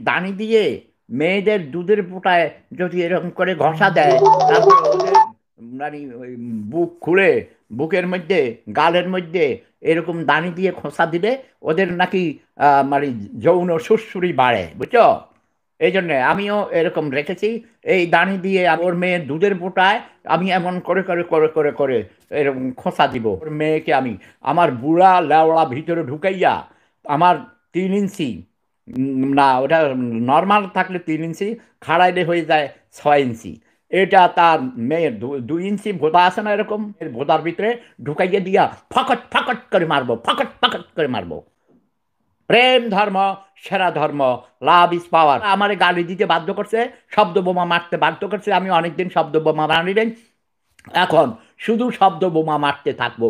দানি দিয়ে মেয়েদের দুধের পোঁটায় যদি এরকম করে ঘষা দেয়, তারপরে ওদের মানে ওই বুক খুলে বুকের মধ্যে গালের মধ্যে এরকম দানি দিয়ে খোঁচা দিলে ওদের নাকি মানে যৌন সুড়সুড়ি বাড়ে, বুঝছো? এই জন্যে আমিও এরকম রেখেছি। এই দানি দিয়ে ওর মেয়ের দুধের পোঁটায় আমি এমন করে করে করে করে করে এরকম খোঁচা দিব ওর মেয়েকে। আমি আমার বুড়া লেওড়া ভিতরে ঢুকাইয়া আমার 3 ইঞ্চি, না ওটা নর্মাল থাকলে 3 ইঞ্চি, খাড়াইলে হয়ে যায় 6 ইঞ্চি। এটা তার মেয়ের 2 ইঞ্চি ভোঁতা আছে না, এরকম এর ভোঁতার ভিতরে ঢুকাইয়ে দিয়া ফকট ফকট করে মারবো, ফকট ফকট করে মারবো। প্রেম ধর্ম সেরা ধর্ম, লাভ ইজ পাওয়ার। আমার গালি দিতে বাধ্য করছে, শব্দ বোমা মারতে বাধ্য করছে। আমি অনেকদিন শব্দ বোমা মারি নাই, এখন শুধু শব্দ বোমা মারতে থাকবো।